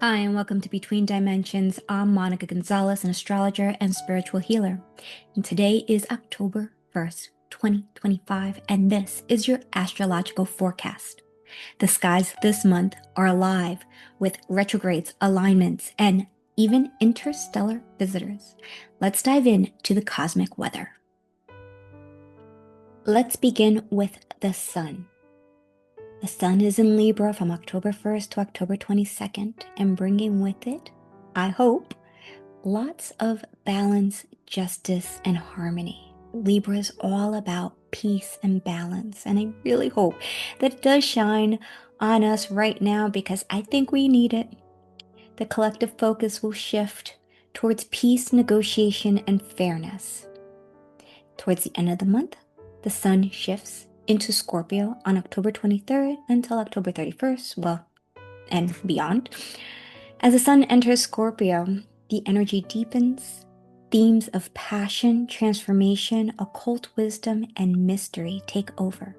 Hi, and welcome to Between Dimensions. I'm Monica Gonzalez, an astrologer and spiritual healer. And today is October 1st, 2025, and this is your astrological forecast. The skies this month are alive with retrogrades, alignments, and even interstellar visitors. Let's dive into the cosmic weather. Let's begin with the sun. The sun is in Libra from October 1st to October 22nd, and bringing with it, I hope, lots of balance, justice, and harmony. Libra is all about peace and balance, and I really hope that it does shine on us right now because I think we need it. The collective focus will shift towards peace, negotiation, and fairness. Towards the end of the month, the sun shifts into Scorpio on October 23rd until October 31st, and beyond. As the sun enters Scorpio, the energy deepens. Themes of passion, transformation, occult wisdom, and mystery take over.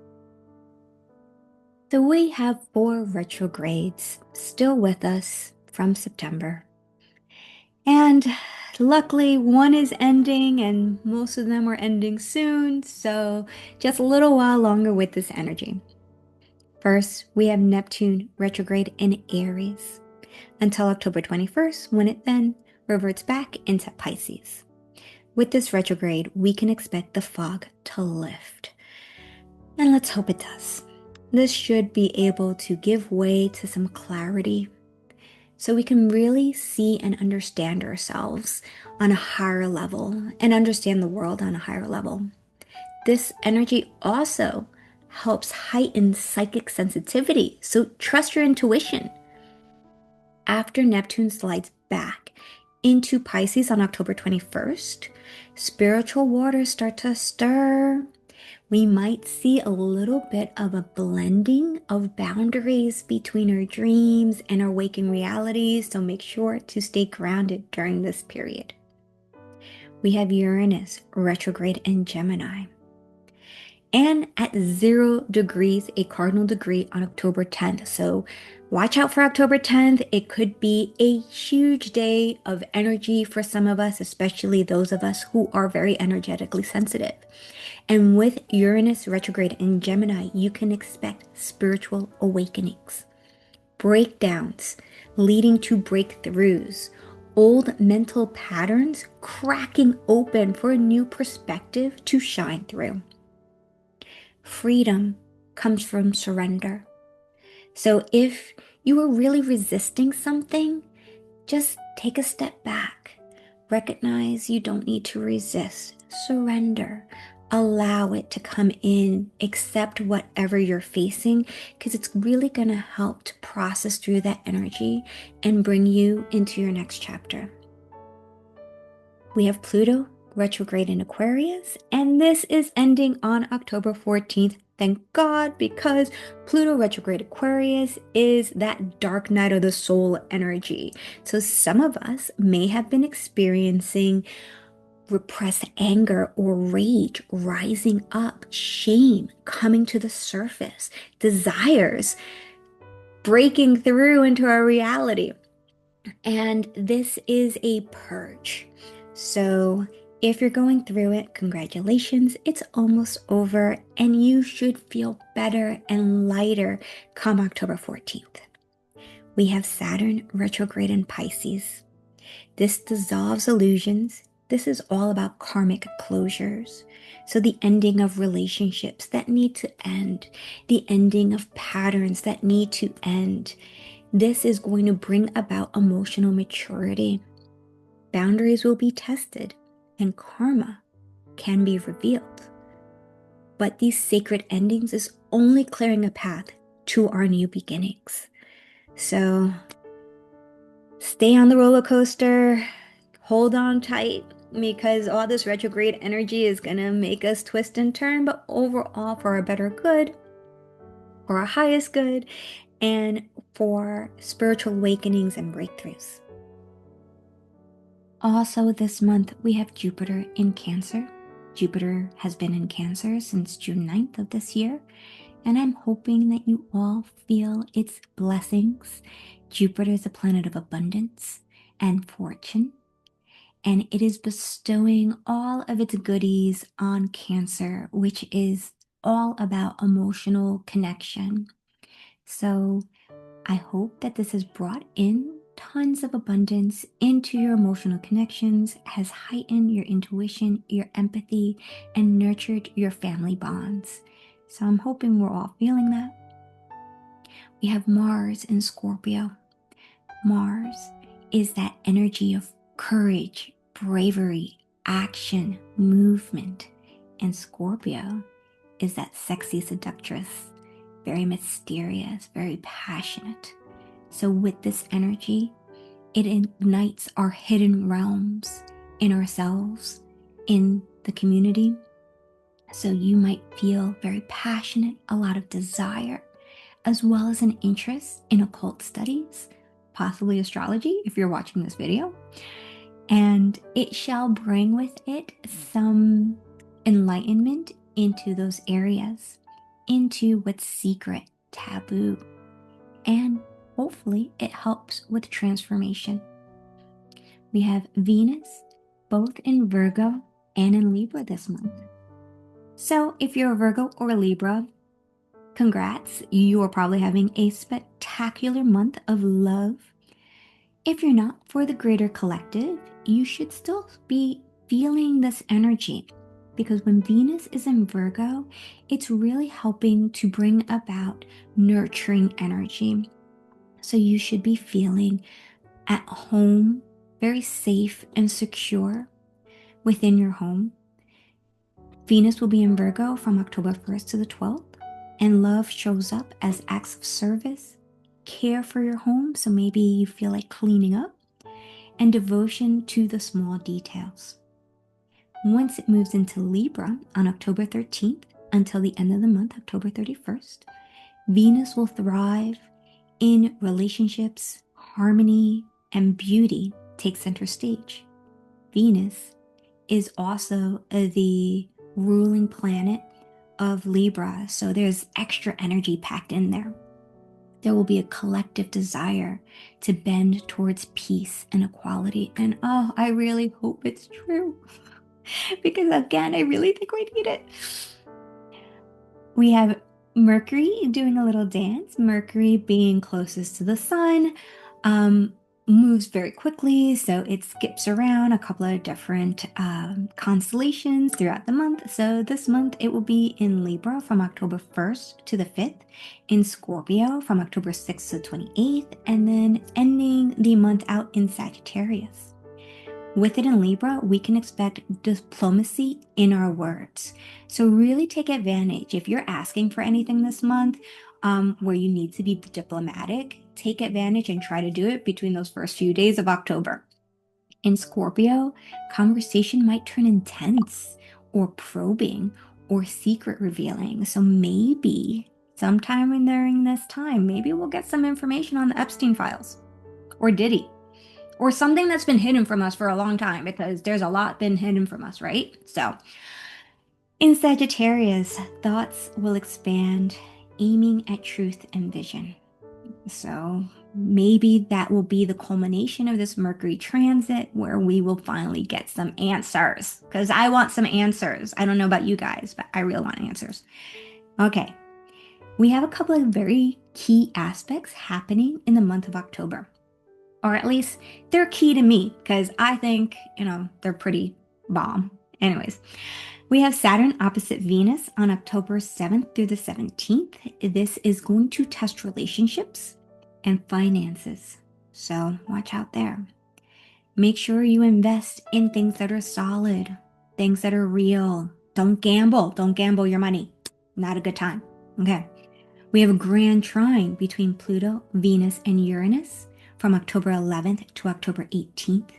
So we have 4 retrogrades still with us from September. And luckily, one is ending, and most of them are ending soon, so just a little while longer with this energy. First, we have Neptune retrograde in Aries until October 21st, when it then reverts back into Pisces. With this retrograde, we can expect the fog to lift. And let's hope it does. This should be able to give way to some clarity so we can really see and understand ourselves on a higher level and understand the world on a higher level. This energy also helps heighten psychic sensitivity, so trust your intuition. After Neptune slides back into Pisces on October 21st, spiritual waters start to stir. We might see a little bit of a blending of boundaries between our dreams and our waking realities, so make sure to stay grounded during this period. We have Uranus retrograde in Gemini, and at 0 degrees, a cardinal degree on October 10th. So watch out for October 10th. It could be a huge day of energy for some of us, especially those of us who are very energetically sensitive. And with Uranus retrograde in Gemini, you can expect spiritual awakenings, breakdowns leading to breakthroughs, old mental patterns cracking open for a new perspective to shine through. Freedom comes from surrender. So if you are really resisting something, just take a step back. Recognize you don't need to resist. Surrender. Allow it to come in. Accept whatever you're facing, because it's really going to help to process through that energy and bring you into your next chapter. We have Pluto retrograde in Aquarius, and this is ending on October 14th. Thank God, because Pluto retrograde Aquarius is that dark night of the soul energy. So some of us may have been experiencing repressed anger or rage rising up, shame coming to the surface, desires breaking through into our reality. And this is a purge. So if you're going through it, congratulations, it's almost over, and you should feel better and lighter come October 14th. We have Saturn retrograde in Pisces. This dissolves illusions. This is all about karmic closures. So the ending of relationships that need to end, the ending of patterns that need to end. This is going to bring about emotional maturity. Boundaries will be tested, and karma can be revealed. But these sacred endings is only clearing a path to our new beginnings. So stay on the roller coaster, hold on tight, because all this retrograde energy is going to make us twist and turn, but overall for our better good, for our highest good, and for spiritual awakenings and breakthroughs. Also this month, we have Jupiter in Cancer. Jupiter has been in Cancer since June 9th of this year, and I'm hoping that you all feel its blessings Jupiter is a planet of abundance and fortune, and it is bestowing all of its goodies on Cancer, which is all about emotional connection. So I hope that this has brought in tons of abundance into your emotional connections, has heightened your intuition, your empathy, and nurtured your family bonds. So I'm hoping we're all feeling that. We have Mars in Scorpio. Mars is that energy of courage, bravery, action, movement. And Scorpio is that sexy seductress, very mysterious, very passionate. So with this energy, it ignites our hidden realms in ourselves, in the community. So you might feel very passionate, a lot of desire, as well as an interest in occult studies, possibly astrology if you're watching this video. And it shall bring with it some enlightenment into those areas, into what's secret, taboo, and hopefully it helps with transformation. We have Venus both in Virgo and in Libra this month. So if you're a Virgo or a Libra, congrats, you are probably having a spectacular month of love. If you're not, for the greater collective, you should still be feeling this energy, because when Venus is in Virgo, it's really helping to bring about nurturing energy. So you should be feeling at home, very safe and secure within your home. Venus will be in Virgo from October 1st to the 12th, and love shows up as acts of service, care for your home, so maybe you feel like cleaning up, and devotion to the small details. Once it moves into Libra on October 13th until the end of the month, October 31st, Venus will thrive in relationships, harmony, and beauty take center stage. Venus is also the ruling planet of Libra, so there's extra energy packed in there. There will be a collective desire to bend towards peace and equality, and oh, I really hope it's true because again, I really think we need it. We have Mercury doing a little dance. Mercury being closest to the sun, moves very quickly, so it skips around a couple of different constellations throughout the month. So this month it will be in Libra from October 1st to the 5th, in Scorpio from October 6th to 28th, and then ending the month out in Sagittarius. With it in Libra, we can expect diplomacy in our words. So really take advantage. If you're asking for anything this month where you need to be diplomatic, take advantage and try to do it between those first few days of October. In Scorpio, conversation might turn intense or probing or secret revealing. So maybe sometime during this time, maybe we'll get some information on the Epstein files or Diddy, or something that's been hidden from us for a long time, because there's a lot been hidden from us, right? So in Sagittarius, thoughts will expand, aiming at truth and vision. So maybe that will be the culmination of this Mercury transit, where we will finally get some answers, because I want some answers. I don't know about you guys, but I really want answers. Okay, we have a couple of very key aspects happening in the month of October. Or at least they're key to me, because I think, they're pretty bomb. Anyways, we have Saturn opposite Venus on October 7th through the 17th. This is going to test relationships and finances, so watch out there. Make sure you invest in things that are solid, things that are real. Don't gamble. Don't gamble your money. Not a good time. Okay. We have a grand trine between Pluto, Venus, and Uranus from October 11th to October 18th.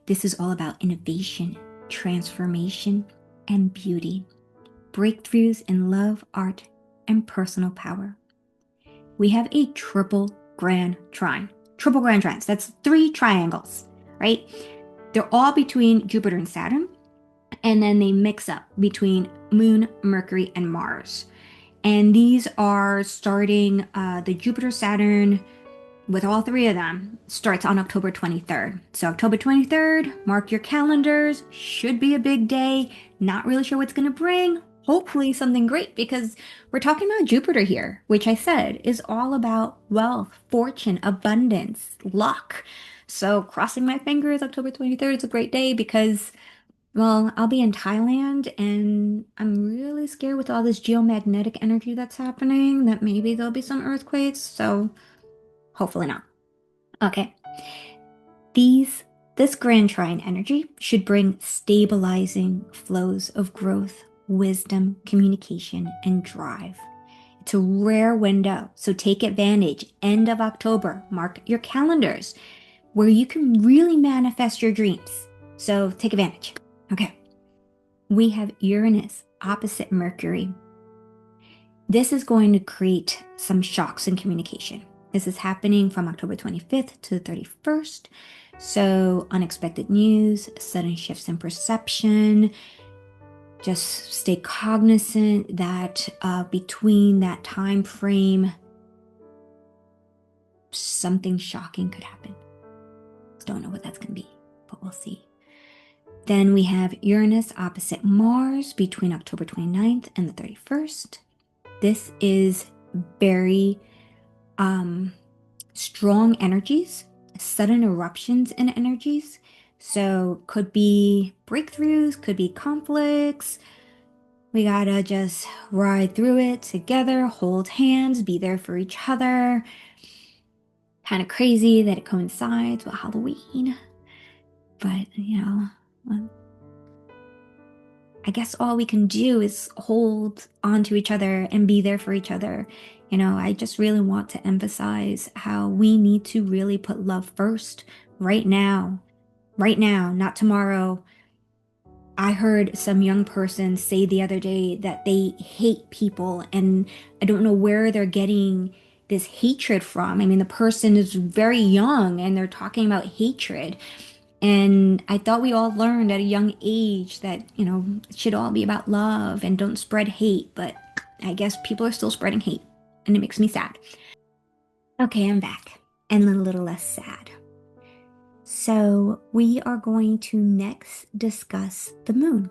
This is all about innovation, transformation, and beauty, breakthroughs in love, art, and personal power. We have a triple grand trine. Triple grand trines, that's 3 triangles, right? They're all between Jupiter and Saturn, and then they mix up between Moon, Mercury, and Mars. And these are starting the Jupiter-Saturn with all three of them starts on October 23rd. So October 23rd, mark your calendars. Should be a big day. Not really sure what's going to bring. Hopefully something great because we're talking about Jupiter here, which I said is all about wealth, fortune, abundance, luck. So crossing my fingers, October 23rd is a great day because, well, I'll be in Thailand and I'm really scared with all this geomagnetic energy that's happening that maybe there'll be some earthquakes. So hopefully not. Okay. This grand trine energy should bring stabilizing flows of growth, wisdom, communication, and drive. It's a rare window, so take advantage. End of October, mark your calendars where you can really manifest your dreams. So take advantage. Okay. We have Uranus opposite Mercury. This is going to create some shocks in communication. This is happening from October 25th to the 31st. So unexpected news, sudden shifts in perception. Just stay cognizant that between that time frame, something shocking could happen. Don't know what that's going to be, but we'll see. Then we have Uranus opposite Mars between October 29th and the 31st. This is very strong energies, sudden eruptions in energies. So could be breakthroughs, could be conflicts. We gotta just ride through it together, hold hands, be there for each other. Kind of crazy that it coincides with Halloween. But, I guess all we can do is hold on to each other and be there for each other. I just really want to emphasize how we need to really put love first right now, not tomorrow. I heard some young person say the other day that they hate people, and I don't know where they're getting this hatred from. I mean, the person is very young and they're talking about hatred. And I thought we all learned at a young age that, it should all be about love and don't spread hate. But I guess people are still spreading hate, and it makes me sad. Okay, I'm back and a little less sad. So we are going to next discuss the moon.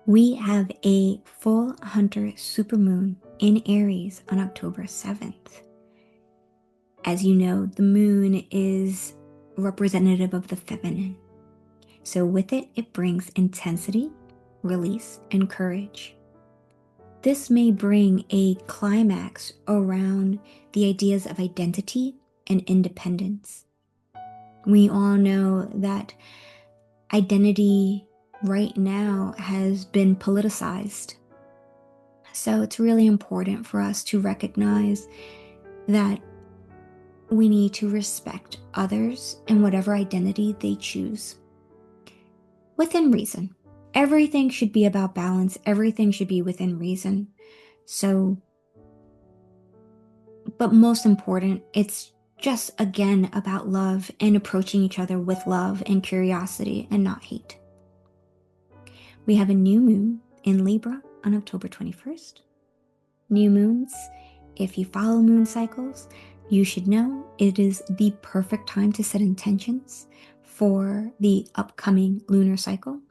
We have a full Hunter Supermoon in Aries on October 7th. As you know, the moon is representative of the feminine. So with it, it brings intensity, release, and courage. This may bring a climax around the ideas of identity and independence. We all know that identity right now has been politicized. So it's really important for us to recognize that we need to respect others and whatever identity they choose. Within reason. Everything should be about balance. Everything should be within reason. So, but most important, it's just again about love and approaching each other with love and curiosity and not hate. We have a new moon in Libra on October 21st. New moons, if you follow moon cycles, you should know it is the perfect time to set intentions for the upcoming lunar cycle.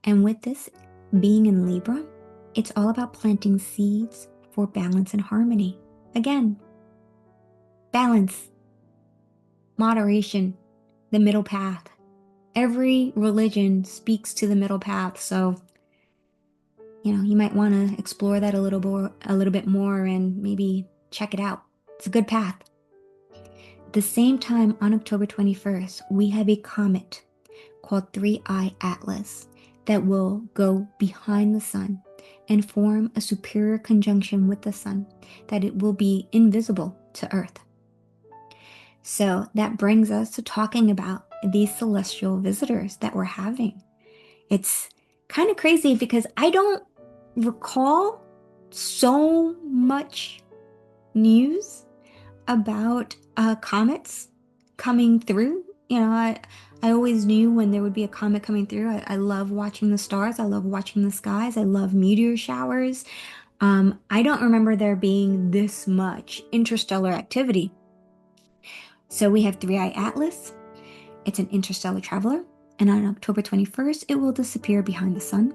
And with this being in Libra, it's all about planting seeds for balance and harmony. Again, balance, moderation, the middle path. Every religion speaks to the middle path, so you might want to explore that a little bit more and maybe check it out. It's a good path. At the same time, on October 21st, we have a comet called 3I Atlas that will go behind the sun and form a superior conjunction with the sun, that it will be invisible to Earth. So that brings us to talking about these celestial visitors that we're having. It's kind of crazy because I don't recall so much news about comets coming through. I always knew when there would be a comet coming through. I love watching the stars. I love watching the skies. I love meteor showers. I don't remember there being this much interstellar activity. So we have Three Eye Atlas. It's an interstellar traveler. And on October 21st, it will disappear behind the sun.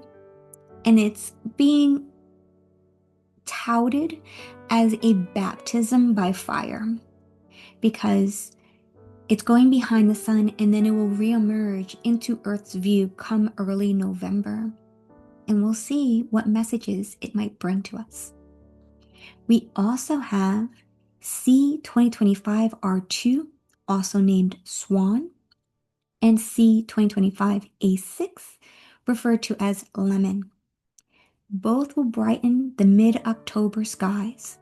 And it's being touted as a baptism by fire because it's going behind the sun and then it will reemerge into Earth's view come early November. And we'll see what messages it might bring to us. We also have C2025R2, also named Swan, and C2025A6, referred to as Lemon. Both will brighten the mid-October skies,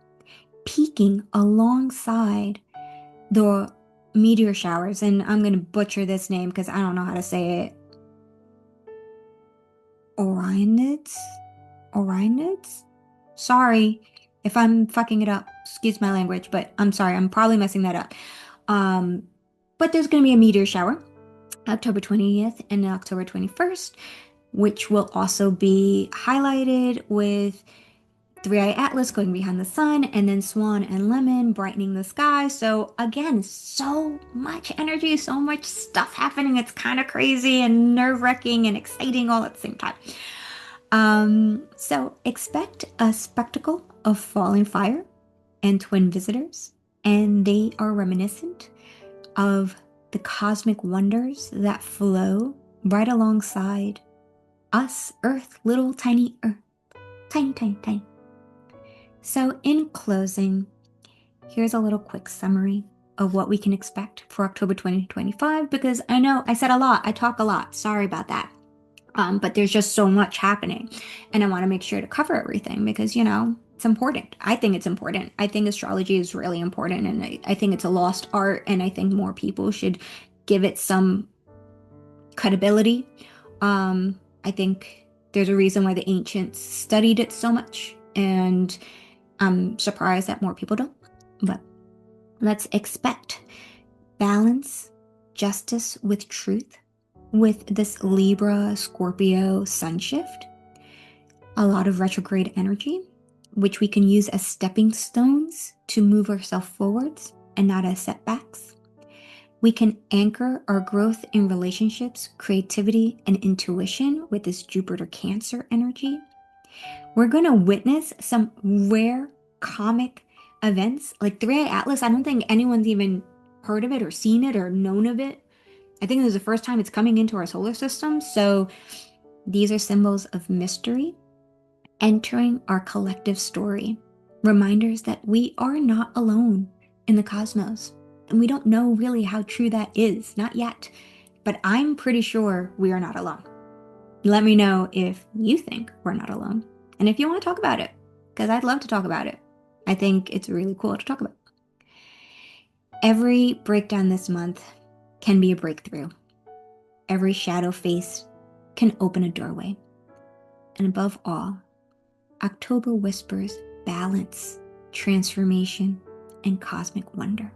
peaking alongside the meteor showers. And I'm going to butcher this name because I don't know how to say it. Orionids? Orionids? Sorry if I'm fucking it up. Excuse my language, but I'm sorry. I'm probably messing that up. But there's going to be a meteor shower October 20th and October 21st, which will also be highlighted with Three Eye Atlas going behind the sun, and then Swan and Lemon brightening the sky. So again, so much energy, so much stuff happening. It's kind of crazy and nerve-wracking and exciting all at the same time. So expect a spectacle of falling fire and twin visitors, and they are reminiscent of the cosmic wonders that flow right alongside us, Earth, little tiny Earth, tiny, tiny, tiny. So in closing, here's a little quick summary of what we can expect for October 2025, because I know I said a lot, I talk a lot, sorry about that. But there's just so much happening, and I want to make sure to cover everything because, it's important. I think it's important. I think astrology is really important, and I think it's a lost art, and I think more people should give it some credibility. I think there's a reason why the ancients studied it so much, and I'm surprised that more people don't. But let's expect balance, justice with truth with this Libra Scorpio sun shift. A lot of retrograde energy, which we can use as stepping stones to move ourselves forwards and not as setbacks. We can anchor our growth in relationships, creativity, and intuition with this Jupiter Cancer energy. We're going to witness some rare comic events like Three Eye Atlas. I don't think anyone's even heard of it or seen it or known of it. I think this is the first time it's coming into our solar system. So these are symbols of mystery entering our collective story. Reminders that we are not alone in the cosmos. And we don't know really how true that is, not yet. But I'm pretty sure we are not alone. Let me know if you think we're not alone. And if you want to talk about it, because I'd love to talk about it. I think it's really cool to talk about. Every breakdown this month can be a breakthrough. Every shadow face can open a doorway. And above all, October whispers balance, transformation, and cosmic wonder.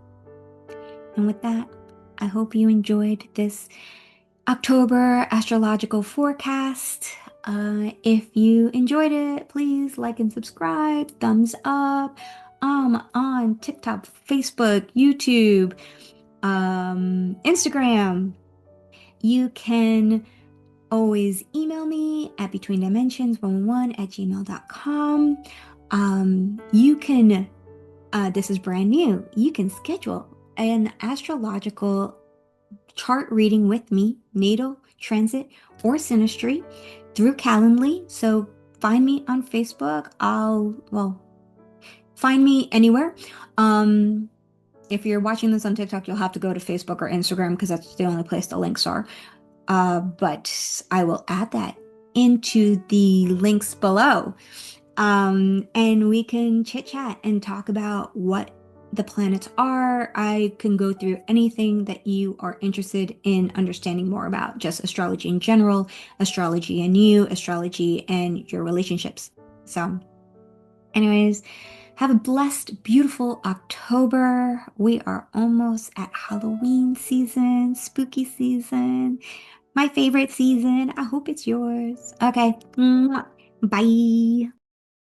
And with that, I hope you enjoyed this October astrological forecast. If you enjoyed it, please like and subscribe, thumbs up. On TikTok, Facebook, YouTube, Instagram. You can always email me at betweendimensions111@gmail.com. You can, this is brand new, you can schedule an astrological chart reading with me, natal, transit, or synastry through Calendly. So find me on Facebook. Find me anywhere. If you're watching this on TikTok, you'll have to go to Facebook or Instagram because that's the only place the links are. But I will add that into the links below. And we can chit chat and talk about what the planets are. I can go through anything that you are interested in understanding more about, just astrology in general, astrology and you, astrology and your relationships. So anyways, have a blessed, beautiful October. We are almost at Halloween season, spooky season, my favorite season. I hope it's yours. Okay, bye.